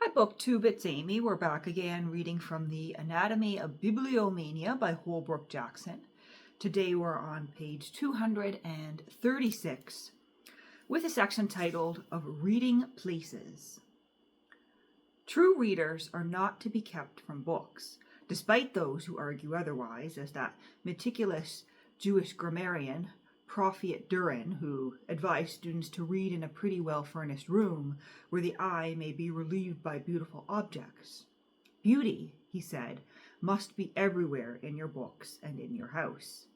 Hi, BookTube, it's Amy. We're back again reading from the Anatomy of Bibliomania by Holbrook Jackson. Today we're on page 236 with a section titled Of Reading Places. True readers are not to be kept from books, despite those who argue otherwise, as that meticulous Jewish grammarian Prophet Durin, who advised students to read in a pretty well-furnished room where the eye may be relieved by beautiful objects. Beauty, he said, must be everywhere in your books and in your house.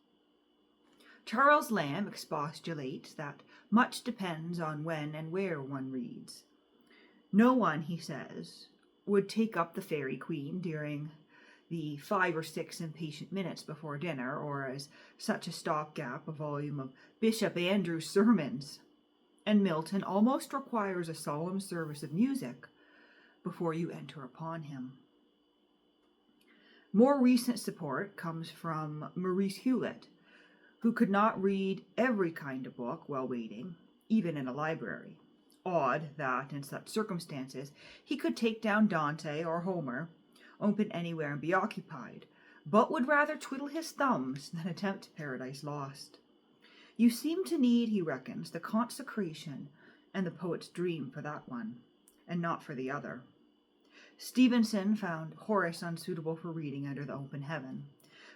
Charles Lamb expostulates that much depends on when and where one reads. No one, he says, would take up the Fairy Queen during the 5 or 6 impatient minutes before dinner, or as such a stopgap a volume of Bishop Andrew's sermons. And Milton almost requires a solemn service of music before you enter upon him. More recent support comes from Maurice Hewlett, who could not read every kind of book while waiting, even in a library. Odd that, in such circumstances, he could take down Dante or Homer, open anywhere and be occupied, but would rather twiddle his thumbs than attempt Paradise Lost. You seem to need, he reckons, the consecration and the poet's dream for that one, and not for the other. Stevenson found Horace unsuitable for reading under the open heaven,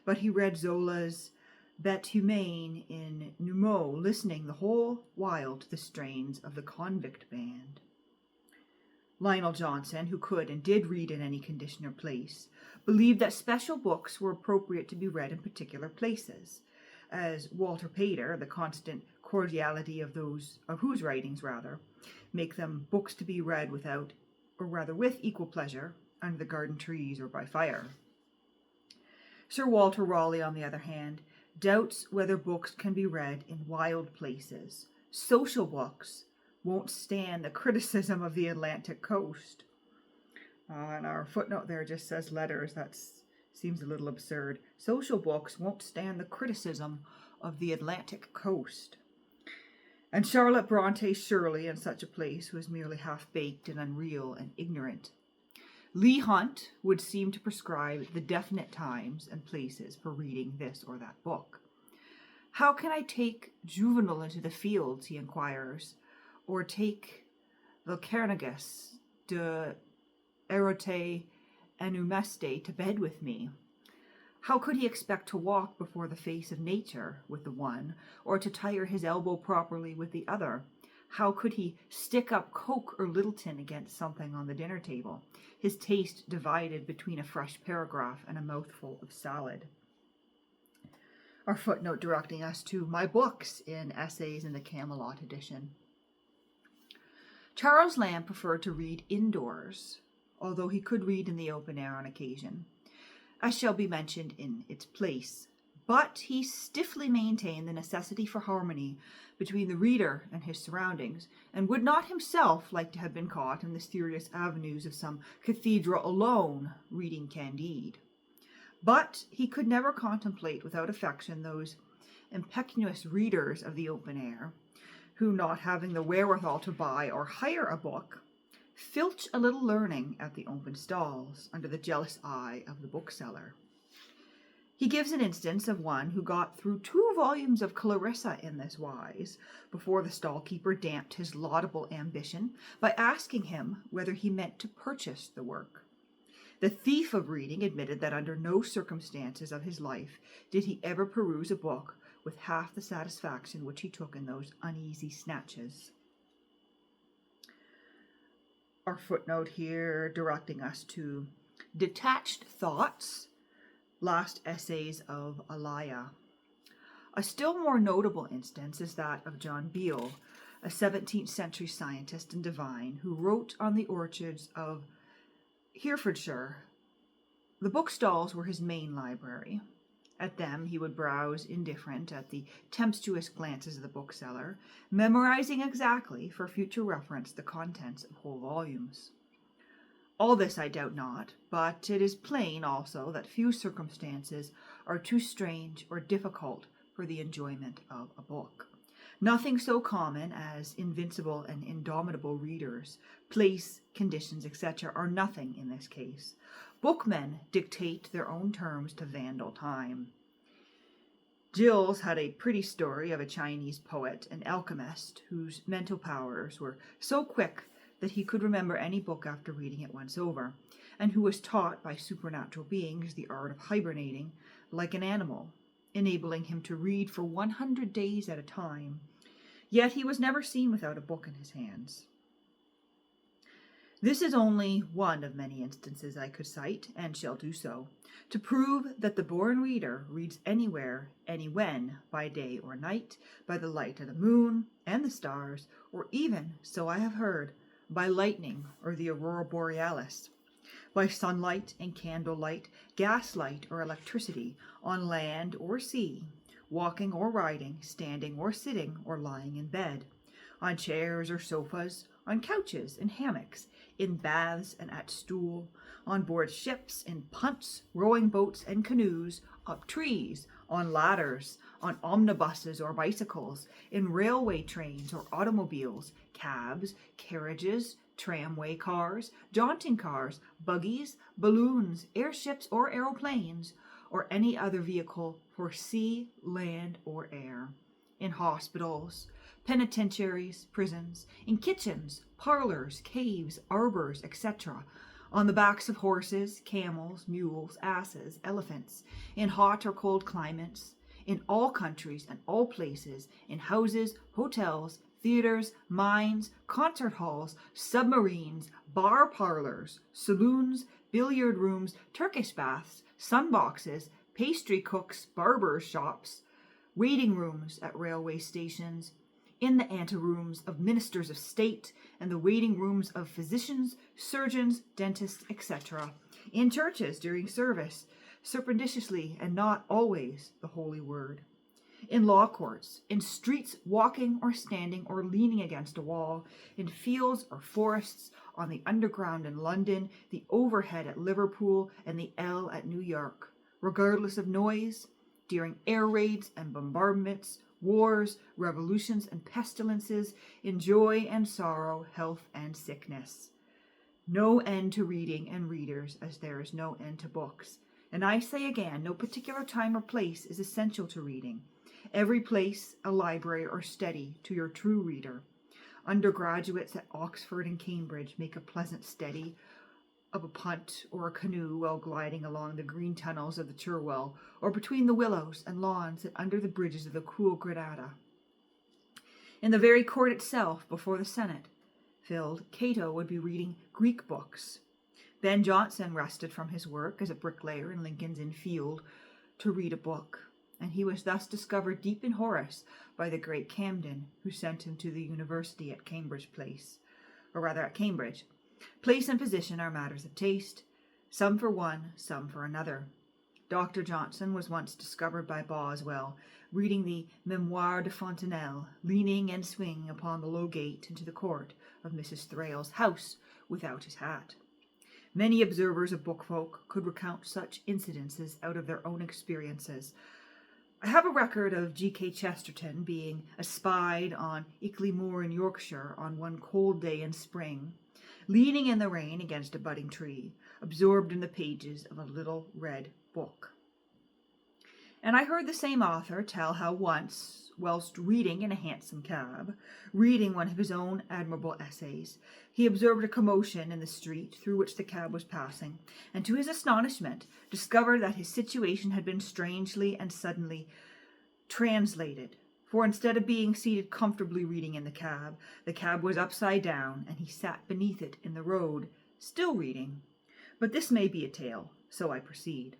but he read Zola's Bete Humaine in Numeau, listening the whole while to the strains of the Convict Band. Lionel Johnson, who could and did read in any condition or place, believed that special books were appropriate to be read in particular places, as Walter Pater, the constant cordiality of whose writings make them books to be read without, or rather with equal pleasure, under the garden trees or by fire. Sir Walter Raleigh, on the other hand, doubts whether books can be read in wild places. Social books won't stand the criticism of the Atlantic coast. And our footnote there just says letters. That seems a little absurd. Social books won't stand the criticism of the Atlantic coast. And Charlotte Bronte Shirley in such a place was merely half-baked and unreal and ignorant. Leigh Hunt would seem to prescribe the definite times and places for reading this or that book. How can I take Juvenal into the fields, he inquires, or take Vilcarnagus de Erote Enumeste to bed with me? How could he expect to walk before the face of nature with the one, or to tire his elbow properly with the other? How could he stick up Coke or Littleton against something on the dinner table, his taste divided between a fresh paragraph and a mouthful of salad? Our footnote directing us to my books in Essays in the Camelot edition. Charles Lamb preferred to read indoors, although he could read in the open air on occasion, as shall be mentioned in its place. But he stiffly maintained the necessity for harmony between the reader and his surroundings, and would not himself like to have been caught in the serious avenues of some cathedral alone, reading Candide. But he could never contemplate without affection those impecunious readers of the open air, who, not having the wherewithal to buy or hire a book, filch a little learning at the open stalls under the jealous eye of the bookseller. He gives an instance of one who got through 2 volumes of Clarissa in this wise, before the stall-keeper damped his laudable ambition by asking him whether he meant to purchase the work. The thief of reading admitted that under no circumstances of his life did he ever peruse a book with half the satisfaction which he took in those uneasy snatches. Our footnote here directing us to Detached Thoughts, Last Essays of Elia. A still more notable instance is that of John Beale, a 17th century scientist and divine who wrote on the orchards of Herefordshire. The bookstalls were his main library. At them he would browse indifferent at the tempestuous glances of the bookseller, memorizing exactly for future reference the contents of whole volumes. All this I doubt not, but it is plain also that few circumstances are too strange or difficult for the enjoyment of a book. Nothing so common as invincible and indomitable readers, place, conditions, etc. are nothing in this case. Bookmen dictate their own terms to vandal time. Gilles had a pretty story of a Chinese poet, an alchemist, whose mental powers were so quick that he could remember any book after reading it once over, and who was taught by supernatural beings the art of hibernating like an animal, enabling him to read for 100 days at a time. Yet he was never seen without a book in his hands. This is only one of many instances I could cite, and shall do so, to prove that the born reader reads anywhere, anywhen, by day or night, by the light of the moon and the stars, or even, so I have heard, by lightning or the aurora borealis, by sunlight and candlelight, gaslight or electricity, on land or sea, walking or riding, standing or sitting or lying in bed, on chairs or sofas, on couches and hammocks, in baths and at stool, on board ships, in punts, rowing boats and canoes, up trees, on ladders, on omnibuses or bicycles, in railway trains or automobiles, cabs, carriages, tramway cars, jaunting cars, buggies, balloons, airships or aeroplanes, or any other vehicle for sea, land, or air, in hospitals, penitentiaries, prisons, in kitchens, parlors, caves, arbors, etc., on the backs of horses, camels, mules, asses, elephants, in hot or cold climates, in all countries and all places, in houses, hotels, theaters, mines, concert halls, submarines, bar parlors, saloons, billiard rooms, Turkish baths, sunboxes, pastry cooks, barbers' shops, waiting rooms at railway stations, in the anterooms of ministers of state and the waiting rooms of physicians, surgeons, dentists, etc., in churches during service, surreptitiously and not always the holy word, in law courts, in streets walking or standing or leaning against a wall, in fields or forests, on the underground in London, the overhead at Liverpool, and the L at New York, regardless of noise, during air raids and bombardments, wars, revolutions, and pestilences, in joy and sorrow, health and sickness. No end to reading and readers, as there is no end to books. And I say again, no particular time or place is essential to reading. Every place a library or study to your true reader. Undergraduates at Oxford and Cambridge make a pleasant study of a punt or a canoe while gliding along the green tunnels of the Cherwell, or between the willows and lawns and under the bridges of the cool Granada. In the very court itself, before the Senate filled, Cato would be reading Greek books. Ben Jonson rested from his work as a bricklayer in Lincoln's Inn Field to read a book, and he was thus discovered deep in Horace by the great Camden, who sent him to the university at Cambridge. Place and position are matters of taste, some for one, some for another. Dr. Johnson was once discovered by Boswell reading the Memoire de Fontenelle, leaning and swinging upon the low gate into the court of Mrs. Thrale's house without his hat. Many observers of bookfolk could recount such incidences out of their own experiences. I have a record of G.K. Chesterton being espied on Ickley Moor in Yorkshire on one cold day in spring, leaning in the rain against a budding tree, absorbed in the pages of a little red book. And I heard the same author tell how once, whilst reading in a hansom cab, reading one of his own admirable essays, he observed a commotion in the street through which the cab was passing, and to his astonishment discovered that his situation had been strangely and suddenly translated. For instead of being seated comfortably reading in the cab was upside down, and he sat beneath it in the road, still reading. But this may be a tale, so I proceed.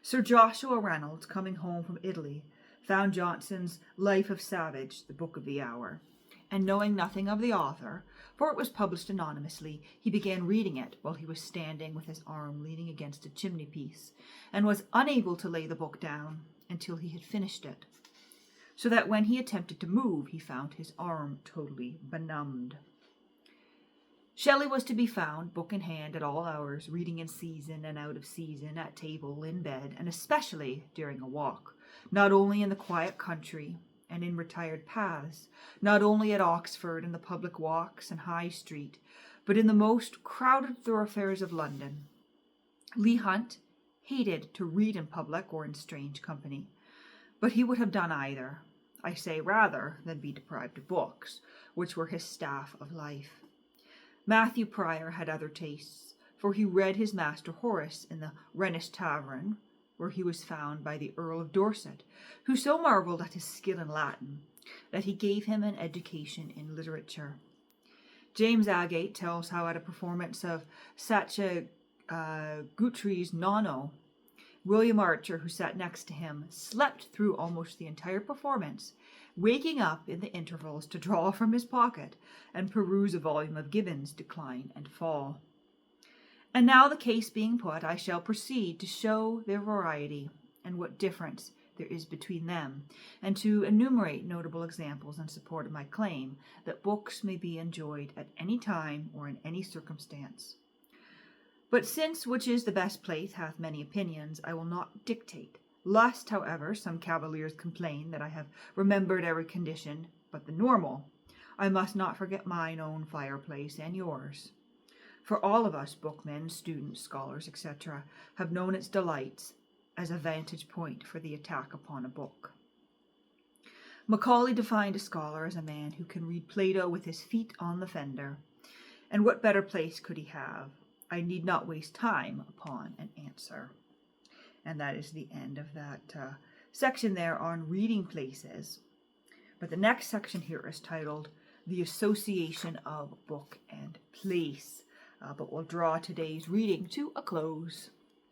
Sir Joshua Reynolds, coming home from Italy, found Johnson's Life of Savage, the book of the hour, and knowing nothing of the author, for it was published anonymously, he began reading it while he was standing with his arm leaning against a chimney-piece, and was unable to lay the book down until he had finished it, so that when he attempted to move, he found his arm totally benumbed. Shelley was to be found, book in hand, at all hours, reading in season and out of season, at table, in bed, and especially during a walk, not only in the quiet country and in retired paths, not only at Oxford and the public walks and High Street, but in the most crowded thoroughfares of London. Leigh Hunt hated to read in public or in strange company, but he would have done either, I say, rather than be deprived of books, which were his staff of life. Matthew Prior had other tastes, for he read his master Horace in the Rhenish Tavern, where he was found by the Earl of Dorset, who so marvelled at his skill in Latin that he gave him an education in literature. James Agate tells how at a performance of Sacha Guthrie's Nono, William Archer, who sat next to him, slept through almost the entire performance, waking up in the intervals to draw from his pocket and peruse a volume of Gibbon's Decline and Fall. And now, the case being put, I shall proceed to show their variety and what difference there is between them, and to enumerate notable examples in support of my claim that books may be enjoyed at any time or in any circumstance. But since which is the best place hath many opinions, I will not dictate, lest, however, some cavaliers complain that I have remembered every condition but the normal. I must not forget mine own fireplace and yours. For all of us, bookmen, students, scholars, etc., have known its delights as a vantage point for the attack upon a book. Macaulay defined a scholar as a man who can read Plato with his feet on the fender, and what better place could he have? I need not waste time upon an answer. And that is the end of that section there on reading places. But the next section here is titled The Association of Book and Place. But we'll draw today's reading to a close.